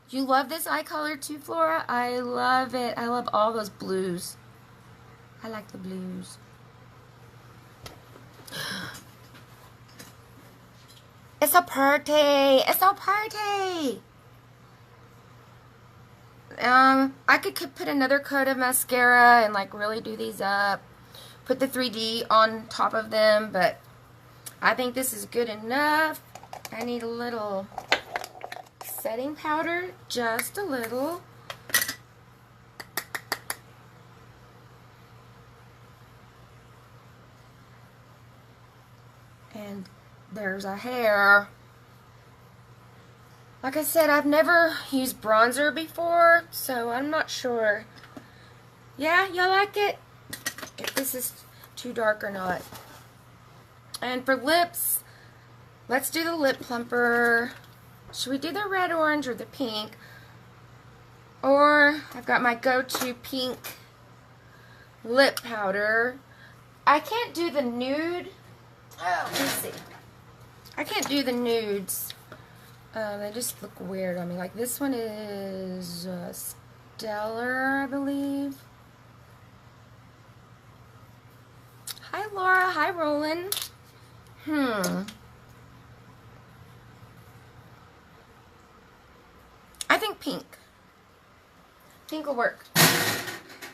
You love this eye color too, Flora? I love it. I love all those blues. I like the blues. It's a party. It's a party. I could put another coat of mascara and like really do these up. Put the 3D on top of them, but I think this is good enough. I need a little setting powder, just a little. And there's a hair. Like I said, I've never used bronzer before, so I'm not sure. Yeah, y'all like it? If this is too dark or not. And for lips, let's do the lip plumper. Should we do the red, orange, or the pink? Or I've got my go-to pink lip powder. I can't do the nude. Oh, let's see. I can't do the nudes. They just look weird on me. Like this one is Stellar, I believe. Hi, Laura. Hi, Roland. I think pink. Pink will work.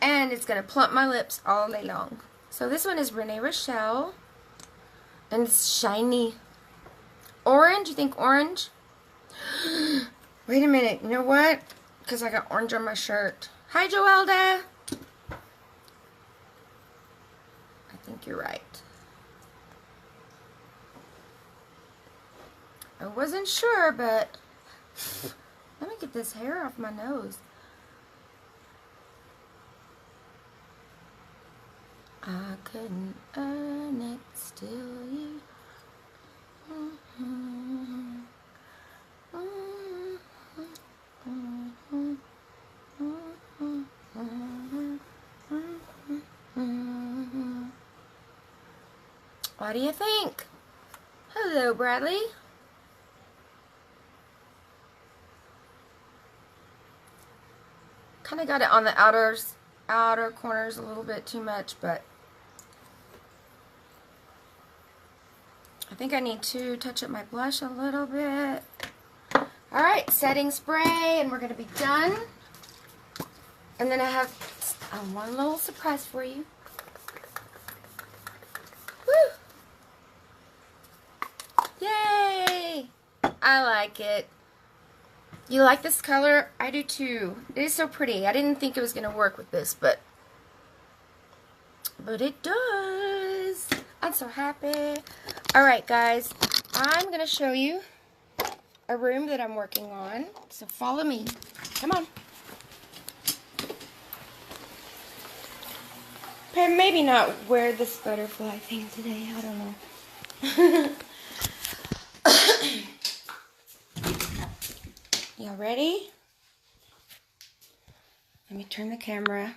And it's going to plump my lips all day long. So this one is Renee Rochelle. And it's shiny. Orange? You think orange? Wait a minute. You know what? Because I got orange on my shirt. Hi, Joelda. I think you're right. I wasn't sure, but let me get this hair off my nose. I couldn't earn it, still you. What do you think? Hello, Bradley. Kind of got it on the outer corners a little bit too much, but I think I need to touch up my blush a little bit. Alright, setting spray, and we're going to be done. And then I have one little surprise for you. Woo! Yay! I like it. You like this color? I do too. It is so pretty. I didn't think it was going to work with this, but it does. I'm so happy. Alright guys, I'm going to show you a room that I'm working on. So follow me. Come on. Maybe not wear this butterfly thing today. I don't know. Y'all ready? Let me turn the camera.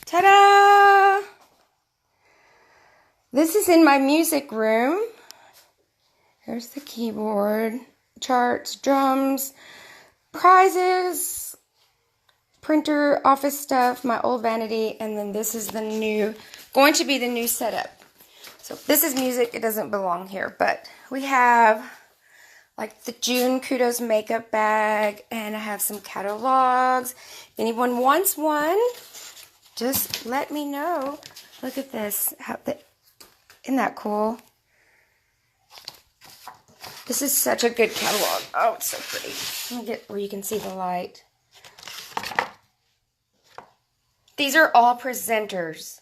Ta-da! This is in my music room. There's the keyboard, charts, drums, prizes, printer, office stuff, my old vanity, and then this is going to be the new setup. So this is music. It doesn't belong here, but we have like the June Kudos makeup bag, and I have some catalogs. If anyone wants one, just let me know. Look at this. Isn't that cool? This is such a good catalog. Oh, it's so pretty. Let me get where you can see the light. These are all presenters.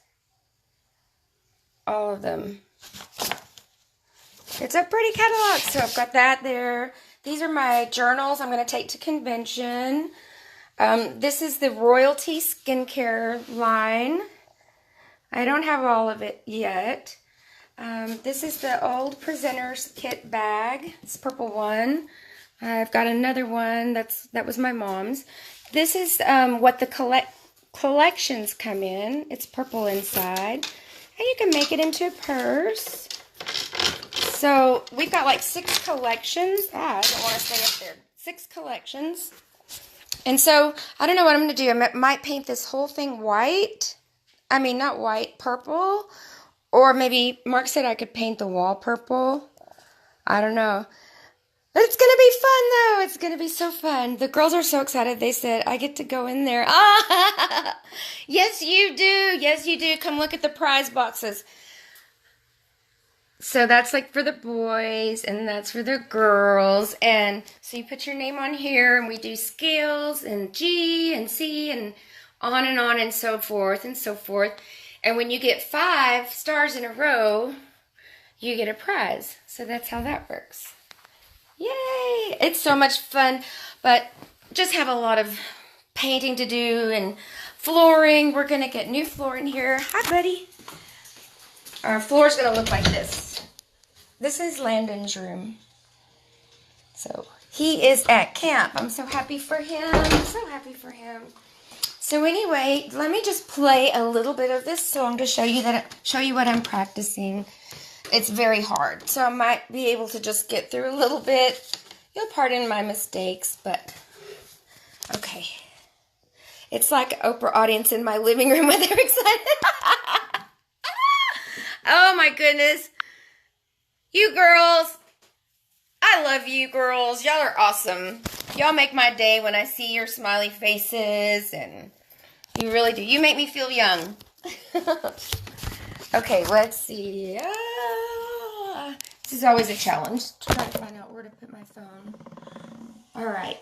All of them. It's a pretty catalog. So I've got that there. These are my journals I'm going to take to convention. This is the Royalty skincare line. I don't have all of it yet. This is the old Presenters kit bag. It's a purple one. I've got another one that was my mom's. This is what the collections come in. It's purple inside. And you can make it into a purse. So we've got like 6 collections. I don't want to stay up there. 6 collections. And so I don't know what I'm going to do. I might paint this whole thing white. I mean, not white, purple. Or maybe Mark said I could paint the wall purple. I don't know. But it's going to be fun, though. It's going to be so fun. The girls are so excited. They said, I get to go in there. Ah! Yes, you do. Yes, you do. Come look at the prize boxes. So that's like for the boys, and that's for the girls. And so you put your name on here, and we do scales, and G, and C, and on, and so forth, and so forth. And when you get 5 stars in a row, you get a prize. So that's how that works. Yay! It's so much fun, but just have a lot of painting to do and flooring. We're going to get new flooring here. Hi, buddy. Our floor's going to look like this. This is Landon's room. So he is at camp. I'm so happy for him. I'm so happy for him. So anyway, let me just play a little bit of this song to show you what I'm practicing. It's very hard, so I might be able to just get through a little bit. You'll pardon my mistakes, but okay. It's like an Oprah audience in my living room when they're excited. Oh my goodness. You girls. I love you girls. Y'all are awesome. Y'all make my day when I see your smiley faces, and you really do. You make me feel young. Okay, let's see. This is always a challenge to try to find out where to put my phone. All right.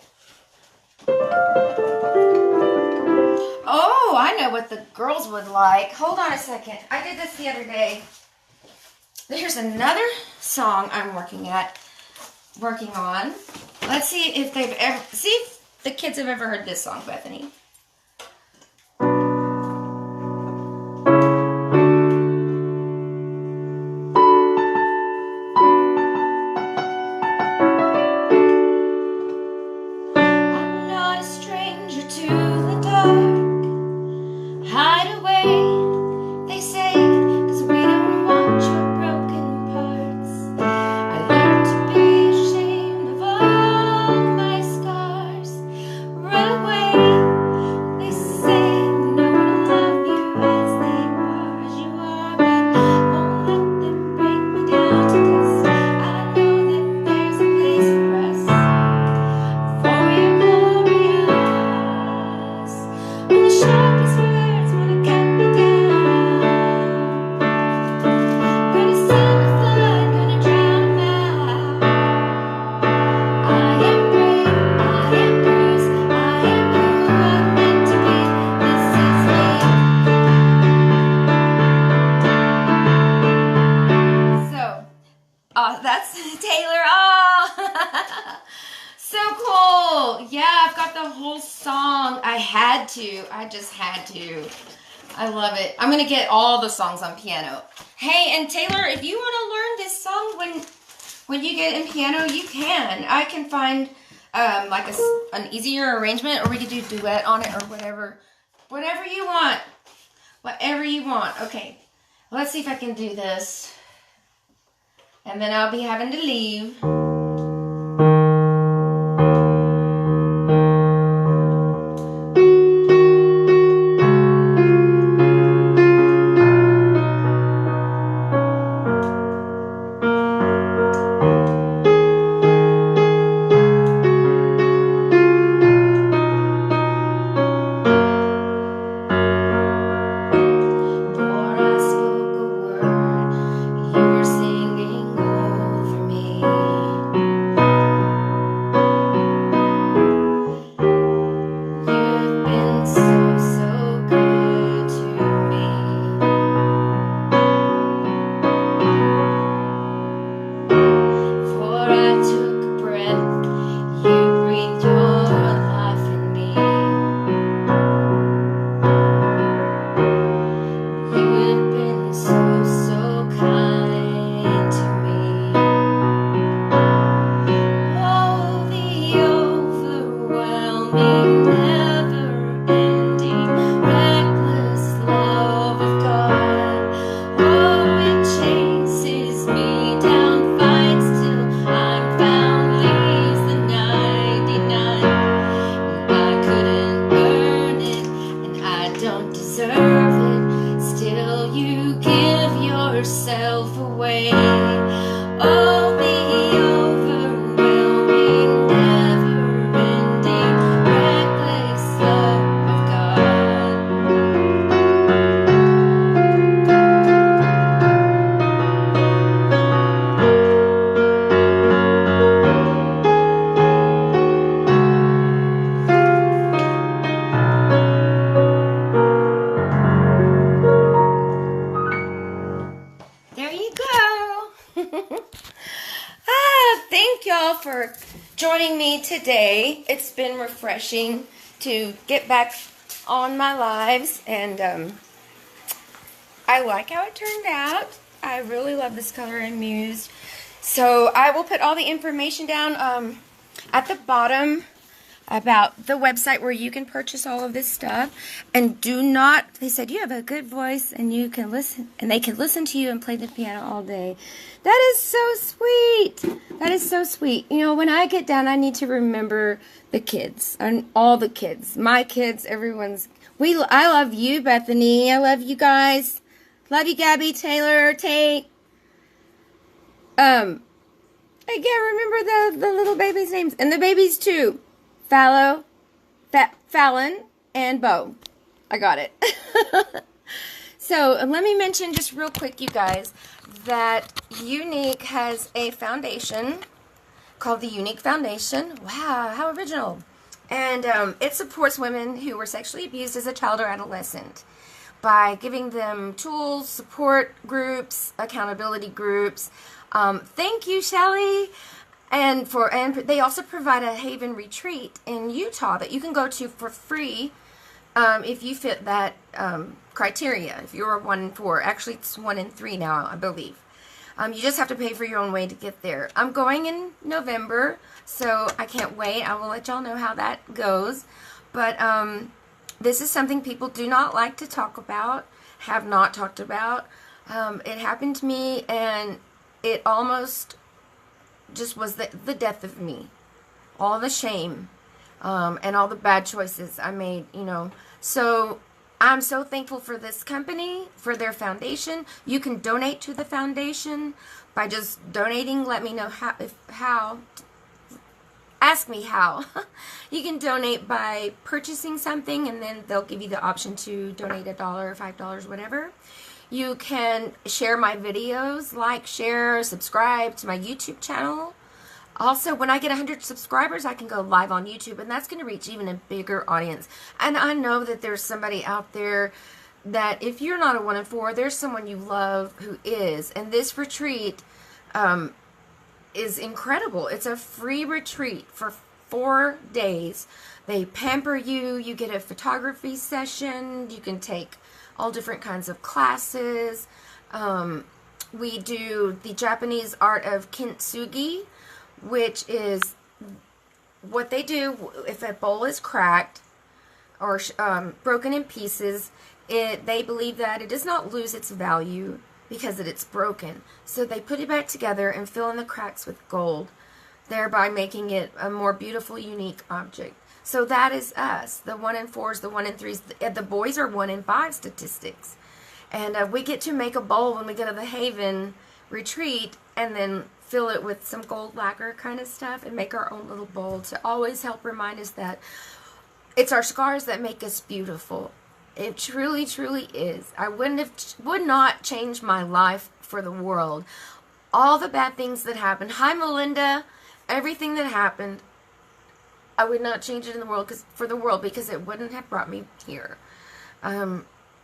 Oh, I know what the girls would like. Hold on a second. I did this the other day. Here's another song I'm working on. Let's see if the kids have ever heard this song, Bethany. That's Taylor. Oh, so cool. Yeah, I've got the whole song. I just had to. I love it. I'm going to get all the songs on piano. Hey, and Taylor, if you want to learn this song when you get in piano, you can. I can find like an easier arrangement, or we could do duet on it or whatever. Whatever you want. Whatever you want. Okay, let's see if I can do this. And then I'll be having to leave. Thank y'all for joining me today. It's been refreshing to get back on my lives, and I like how it turned out. I really love this color and Muse. So I will put all the information down at the bottom about the website where you can purchase all of this stuff. And do not, they said you have a good voice and you can listen, and they can listen to you and play the piano all day. That is so sweet. That is so sweet. You know, when I get down, I need to remember the kids, and all the kids, my kids, everyone's. I love you, Bethany. I love you guys. Love you, Gabby, Taylor, Tate. I can't remember the little babies' names, and the babies too. Fallon, and Bo. I got it. So let me mention just real quick, you guys, that Unique has a foundation called the Unique Foundation. Wow, how original. And it supports women who were sexually abused as a child or adolescent by giving them tools, support groups, accountability groups. Thank you, Shelly. And they also provide a Haven retreat in Utah that you can go to for free if you fit that criteria. If you're 1 in 4, actually it's 1 in 3 now, I believe. You just have to pay for your own way to get there. I'm going in November, so I can't wait. I will let y'all know how that goes. But this is something people do not like to talk about, have not talked about. It happened to me, and it almost just was the death of me. All the shame and all the bad choices I made, you know. So I'm so thankful for this company, for their foundation. You can donate to the foundation by just donating. Let me know how. Ask me how. You can donate by purchasing something, and then they'll give you the option to donate $1 or $5, whatever. You can share my videos, like, share, subscribe to my YouTube channel. Also, when I get 100 subscribers, I can go live on YouTube, and that's going to reach even a bigger audience. And I know that there's somebody out there that if you're not a 1 in 4, there's someone you love who is. And this retreat is incredible. It's a free retreat for 4 days. They pamper you. You get a photography session. You can take all different kinds of classes. We do the Japanese art of kintsugi, which is what they do if a bowl is cracked or broken in pieces. They believe that it does not lose its value because it's broken. So they put it back together and fill in the cracks with gold, thereby making it a more beautiful, unique object. So that is us, the 1 in 4s, the 1 in 3s. The boys are 1 in 5 statistics. And we get to make a bowl when we go to the Haven retreat, and then fill it with some gold lacquer kind of stuff and make our own little bowl to always help remind us that it's our scars that make us beautiful. It truly, truly is. I would not change my life for the world. All the bad things that happened. Hi, Melinda. Everything that happened, I would not change it in the world for the world because it wouldn't have brought me here.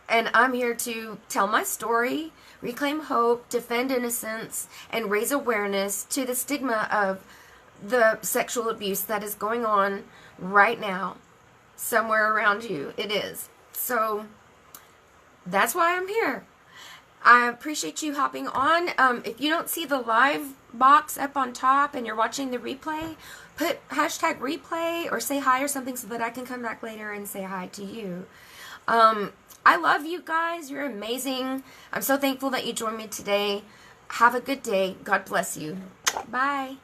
And I'm here to tell my story, reclaim hope, defend innocence, and raise awareness to the stigma of the sexual abuse that is going on right now somewhere around you. It is. So that's why I'm here. I appreciate you hopping on. If you don't see the live box up on top and you're watching the replay, put hashtag replay or say hi or something so that I can come back later and say hi to you. I love you guys. You're amazing. I'm so thankful that you joined me today. Have a good day. God bless you. Bye.